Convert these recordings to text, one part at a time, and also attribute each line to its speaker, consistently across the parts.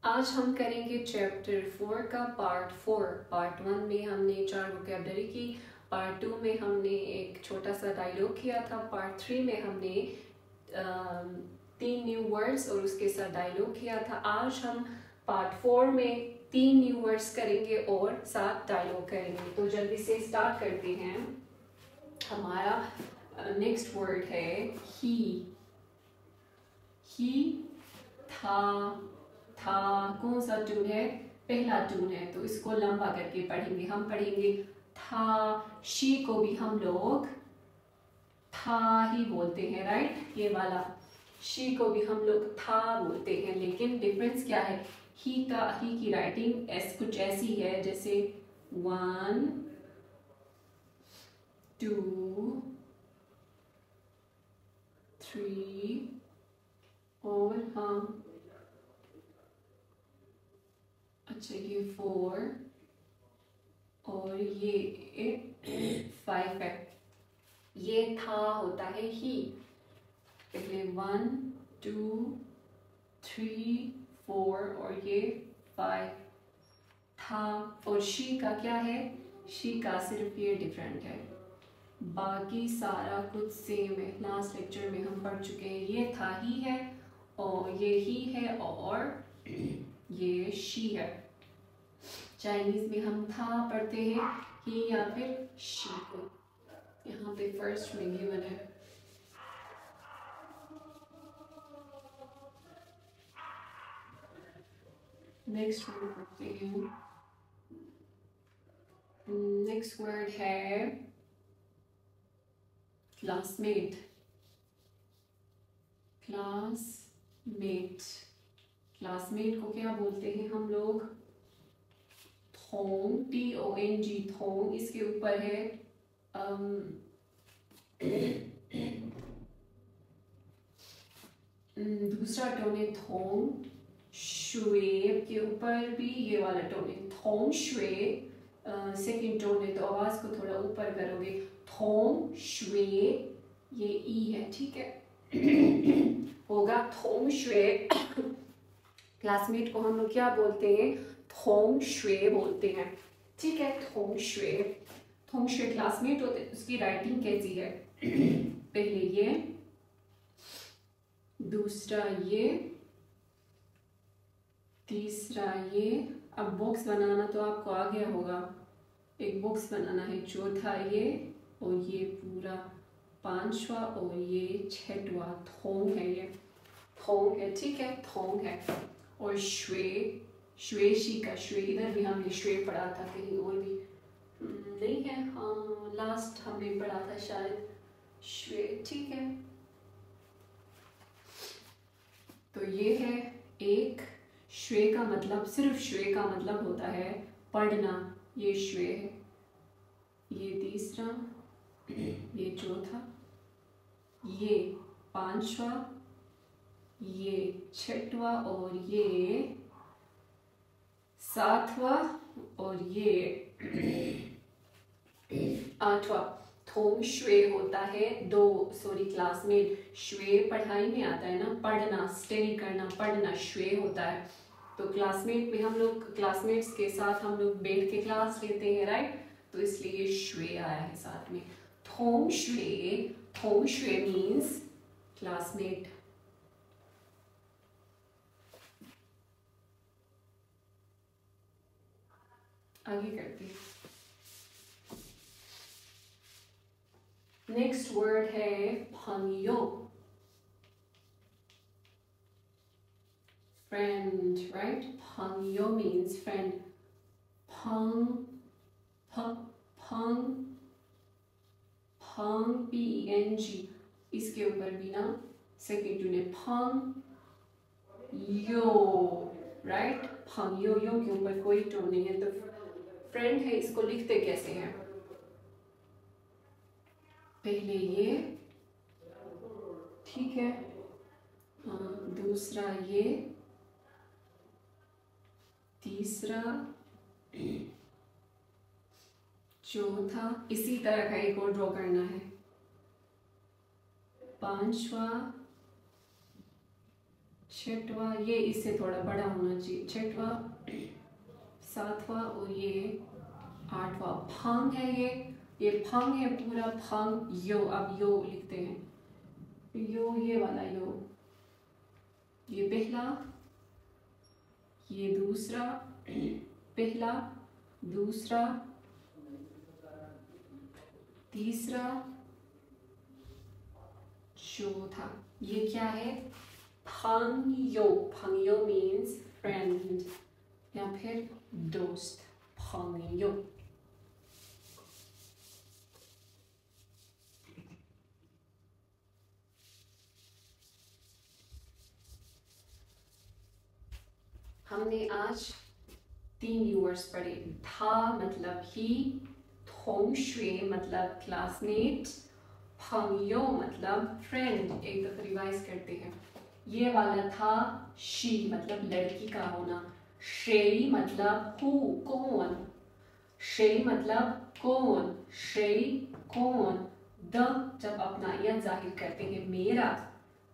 Speaker 1: आज हम करेंगे चैप्टर 4 का पार्ट 4। पार्ट 1 में हमने 4 वोकैबुलरी की, पार्ट 2 में हमने एक छोटा सा डायलॉग किया था, पार्ट 3 में हमने 3 न्यू वर्ड्स और उसके साथ डायलॉग किया था। आज हम पार्ट 4 में 3 न्यू वर्ड्स करेंगे और 7 डायलॉग करेंगे। तो जल्दी से स्टार्ट करते हैं। हमारा नेक्स्ट वर्ड है ही। था कौन सा टून है? पहला टून है, तो इसको लंबा करके पढ़ेंगे। हम पढ़ेंगे था। शी को भी हम लोग था ही बोलते हैं, राइट? ये वाला शी को भी हम लोग था बोलते हैं, लेकिन डिफरेंस क्या है? ही की राइटिंग कुछ ऐसी है, जैसे 1 2 3 और हम अच्छा ये 4 और ये 5 है। ये था होता है ही। पहले 1 2 3 4 और ये 5 था। और शी का क्या है? शी का सिर्फ ये डिफरेंट है, बाकी सारा कुछ सेम है। लास्ट लेक्चर में हम पढ़ चुके हैं। ये था ही है और ये ही है और ये शी है। चाइनीज में हम था पढ़ते हैं, ही या फिर शी को। यहाँ पे फर्स्ट में गिवन है। नेक्स्ट वर्ड पढ़ते हैं। नेक्स्ट वर्ड है क्लासमेट। क्लासमेट को क्या बोलते हैं हम लोग? थोंग, TONG, थोंग। इसके ऊपर है दूसरा टोन है थोंग शुए के ऊपर भी ये वाला टोन है थोंग शुए। सेकेंड टोन है, तो आवाज को थोड़ा ऊपर करोगे। थोंग शुए, ये ई है, ठीक है? होगा थोंग शुए। क्लासमेट को हम लोग क्या बोलते हैं? थोंग शुए बोलते हैं, ठीक है? थोंग शुए क्लासमेट होते हैं। उसकी राइटिंग कैसी है? पहले ये, दूसरा ये, तीसरा ये। अब बॉक्स बनाना तो आपको आ गया होगा। एक बॉक्स बनाना है। चौथा ये और ये पूरा 5वां और ये 6वां। थोंग है, ये थोंग है, ठीक है? थोंग है। और श्वे शी का श्वे, इधर भी हमने श्वे पढ़ा था, कहीं और भी नहीं है। हाँ, लास्ट हमने पढ़ा था शायद श्वे, ठीक है? तो ये है एक। श्वे का मतलब, सिर्फ श्वे का मतलब होता है पढ़ना। ये श्वे है। ये तीसरा, ये चौथा, ये 5वां, ये 6वां और ये 7वां और ये 8वां। थोंग शुए होता है क्लासमेट। शुए पढ़ाई में आता है ना, पढ़ना, स्टडी करना, पढ़ना शुए होता है। तो क्लासमेट में हम लोग, क्लासमेट्स के साथ हम लोग बैठ के क्लास लेते हैं, राइट? तो इसलिए शुए आया है साथ में। थोंग शुए मीन्स क्लासमेट। आगे करते हैं। नेक्स्ट वर्ड है भंगियो। Friend, right? भंगियो मीन्स फ्रेंड। भंग PENG, इसके ऊपर भी ना सेकेंड टून है भंग यो, राइट? भंग यो के ऊपर कोई टोन नहीं है। तो फ्रेंड है, इसको लिखते कैसे हैं? पहले ये, ठीक है? दूसरा ये, तीसरा, चौथा, इसी तरह का एक और ड्रॉ करना है। 5वां, छठवा, ये इससे थोड़ा बड़ा होना चाहिए, छठवा, सातवां और ये आठवां। फंग है ये फंग है पूरा, फंग यो। अब यो लिखते हैं, यो ये वाला यो, ये पहला, ये दूसरा, पहला, दूसरा, तीसरा, चौथा। ये क्या है? फंगयो। फंगयो मीन्स फ्रेंड या फिर दोस्त, फंगयो। हमने आज 3 यूवर्ड्स पढ़े। था मतलब ही, थोंगशुए मतलब क्लासमेट, फंगयो मतलब फ्रेंड। एक दफा रिवाइज करते हैं। ये वाला था शी मतलब लड़की का होना, शेई मतलब हु कौन, शेई मतलब कौन, शेई कौन। द जब अपना यह जाहिर करते हैं, मेरा,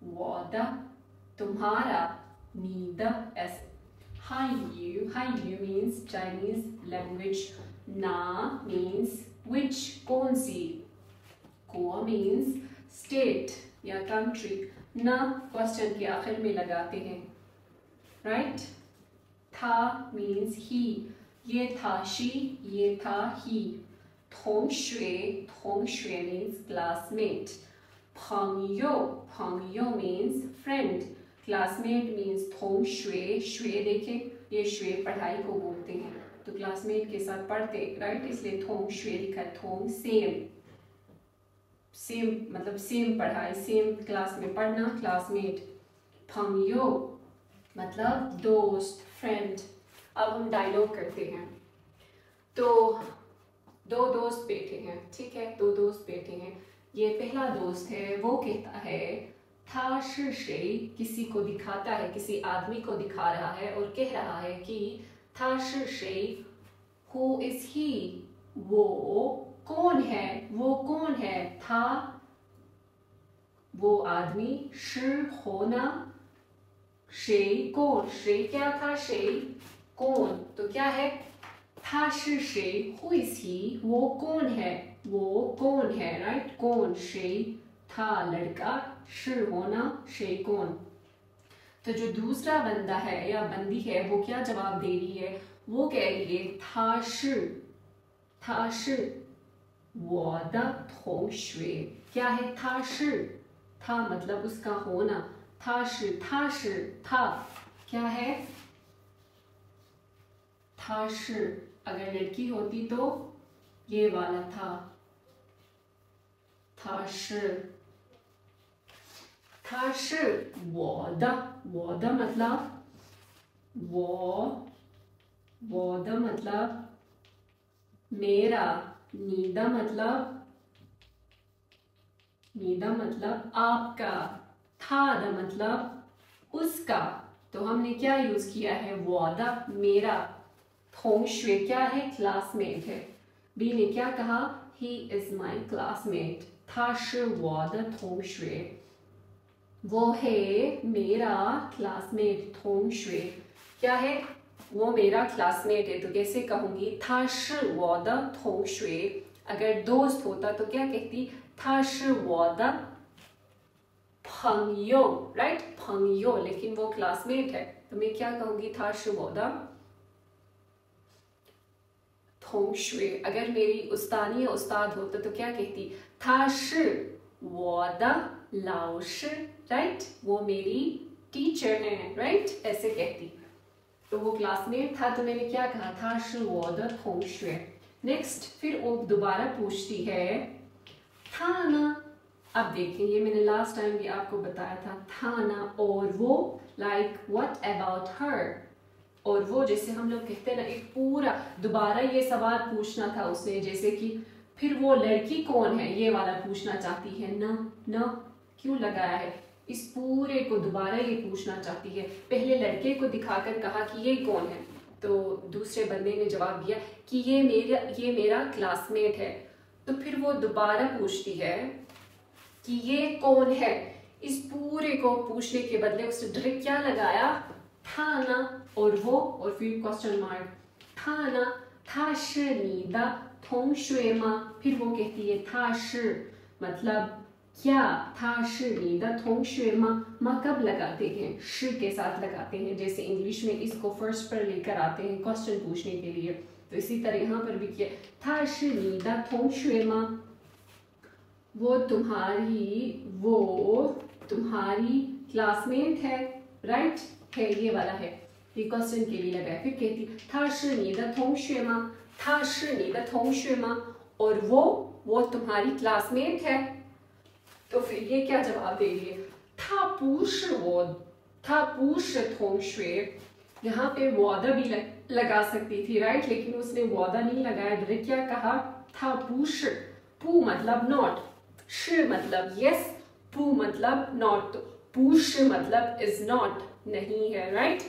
Speaker 1: वादा तुम्हारा, नीद ऐसे। Hi you means Chinese language. Na means which, कौन सी। Goa means state या country. ना क्वेश्चन के आखिर में लगाते हैं, right? था means he, ये था she, ये था he. थोंगशुए means classmate. फंगयो means friend. क्लासमेट मीन्स थोंगशुए। शुए देखें, ये शुए पढ़ाई को बोलते हैं, तो क्लासमेट के साथ पढ़ते, राइट, इसलिए थोंगशुए लिखा। थोंग सेम, सेम मतलब सेम पढ़ाई, सेम क्लास में पढ़ना, क्लासमेट। फंगयो मतलब दोस्त, फ्रेंड। अब हम डायलॉग करते हैं। तो 2 दोस्त बैठे हैं, ठीक है, 2 दोस्त बैठे हैं। ये पहला दोस्त है, वो कहता है था शी, किसी को दिखाता है, किसी आदमी को दिखा रहा है और कह रहा है कि था शी, हु इज ही, वो कौन है, वो कौन है। था वो आदमी, शी होना, शे कौन, शे क्या था, शे कौन, तो क्या है था शी, हु इज ही, वो कौन है, वो कौन है, राइट, कौन, शे था लड़का, शी होना, शे कौन। तो जो दूसरा बंदा है या बंदी है, वो क्या जवाब दे रही है? वो कह रही है था शी वो द थोंगशुए। क्या है था शी? था मतलब उसका होना, था शी था क्या है? था शी। अगर लड़की होती तो ये वाला था शी। था शी वो द मतलब वो द मतलब मेरा, नीदा मतलब आपका, था द मतलब उसका। तो हमने क्या यूज किया है? वो द मेरा। थोंगशुए क्या है? क्लासमेट है। बी ने क्या कहा? He is my classmate. था शी वो द थोंगशुए, वो है मेरा क्लासमेट। थोंगशुए क्या है? वो मेरा क्लासमेट है। तो कैसे कहूंगी? था शी वो द थोंगशुए। अगर दोस्त होता तो क्या कहती? था शी वो द फंगयो, राइट, फंगयो। लेकिन वो क्लासमेट है तो मैं क्या कहूंगी? था शी वो द थोंगशुए। अगर मेरी उस्तानी या उस्ताद होता तो क्या कहती? था शी वो द लाओशी, राइट, वो मेरी टीचर है, राइट, ऐसे कहती। तो वो क्लासमेट था तो मैंने क्या कहा? था शी वो द थोंगशुए। नेक्स्ट फिर वो दोबारा पूछती है था ना। अब देखें, ये मैंने लास्ट टाइम भी आपको बताया था ना और वो, लाइक व्हाट अबाउट हर। और वो जैसे हम लोग कहते हैं ना, एक पूरा दोबारा ये सवाल पूछना था उसने, जैसे कि फिर वो लड़की कौन है, ये वाला पूछना चाहती है। न क्यों लगाया है? इस पूरे को दोबारा ये पूछना चाहती है। पहले लड़के को दिखाकर कहा कि ये कौन है, तो दूसरे बंदे ने जवाब दिया कि ये मेरा क्लासमेट है। तो फिर वो दोबारा पूछती है कि ये कौन है। इस पूरे को पूछने के बदले उसने डायरेक्ट क्या लगाया, था ना और वो और फिर क्वेश्चन मार्क, था ना, था shi你的同学吗? फिर वो कहती है था shi मतलब क्या, था shi你的同学吗? माँ कब लगाते हैं, shi के साथ लगाते हैं, जैसे इंग्लिश में इसको फर्स्ट पर लेकर आते हैं क्वेश्चन पूछने के लिए, तो इसी तरह यहाँ पर भी किया, था shi你的同学吗? वो तुम्हारी क्लासमेट है, राइट है, ये वाला है, ये क्वेश्चन के लिए लगा है। फिर कहती था shi你的同学吗? था shi你的同学吗? और वो तुम्हारी क्लासमेट है, तो फिर ये क्या जवाब दे रही है, था 不是我, था 不是同学, यहाँ पे वादा भी लगा सकती थी, राइट, लेकिन उसने वादा नहीं लगाया, डायरेक्ट क्या कहा, था 不是, पू मतलब नॉट, श मतलब यस, पू मतलब नॉट, तो 不是मतलब इज नॉट, नहीं है, राइट।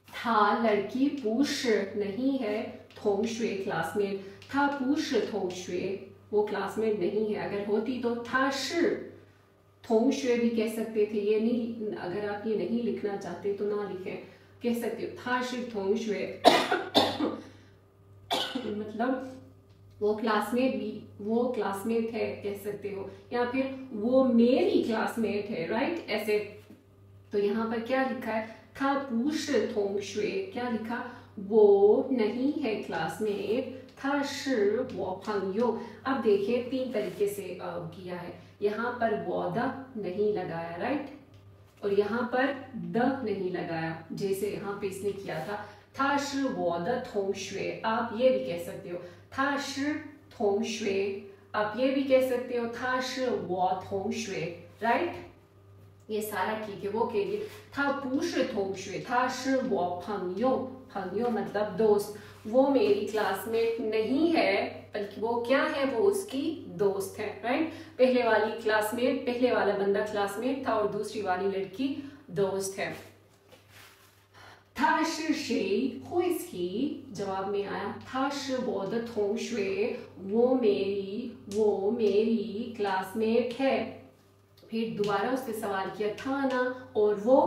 Speaker 1: था लड़की, 不是नहीं है, 同学क्लासमेट, था 不是同学वो क्लासमेट नहीं है, अगर होती तो था shi同学भी कह सकते थे, ये नहीं, अगर आप ये नहीं लिखना चाहते तो ना लिखें, कह सकते हो था shi 同学मतलब वो क्लासमेट है कह सकते हो, या फिर वो मेरी क्लासमेट है, राइट, ऐसे। तो यहाँ पर क्या लिखा है, था 不是同学, क्या लिखा, वो नहीं है क्लासमेट, था shi 我朋友। अब देखिए 3 तरीके से किया है, यहाँ पर वादा नहीं लगाया, राइट, और यहाँ पर द नहीं लगाया, जैसे यहाँ पे इसने किया था, था shi 我的同学, आप ये भी कह सकते हो, था shi 同学, आप ये भी कह सकते हो, था shi 我同学, राइट, ये सारा ठीक है। वो कह रही है था 不是同学, था shi 我朋友,朋友मतलब दोस्त, वो मेरी क्लासमेट नहीं है, बल्कि वो क्या है, वो उसकी दोस्त है, राइट। पहले वाली क्लासमेट, पहले वाला बंदा क्लासमेट था और दूसरी वाली लड़की दोस्त है। 他是谁 Who is he? जवाब में आया他是我的同学, वो मेरी क्लासमेट है। फिर दोबारा उसने सवाल किया था ना और वो,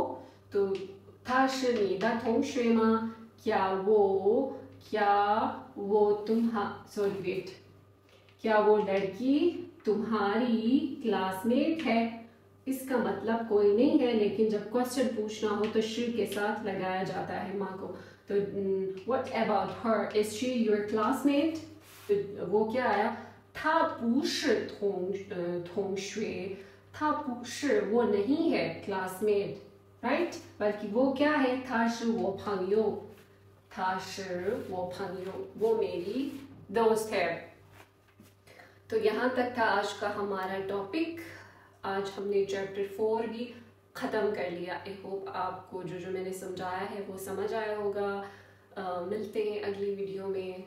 Speaker 1: तो 他是你的同学吗? क्या वो लड़की तुम्हारी क्लासमेट है? इसका मतलब कोई नहीं है, लेकिन जब क्वेश्चन पूछना हो तो शी के साथ लगाया जाता है माँ को। तो what about her, is she your classmate? तो वो क्या आया, था 不是同学, था 不是वो नहीं है क्लासमेट, राइट, बल्कि वो क्या है, था 是我朋友, था 是我朋友, वो मेरी दोस्त है। तो यहाँ तक था आज का हमारा टॉपिक। आज हमने चैप्टर 4 भी ख़त्म कर लिया। आई होप आपको जो मैंने समझाया है वो समझ आया होगा। मिलते हैं अगली वीडियो में।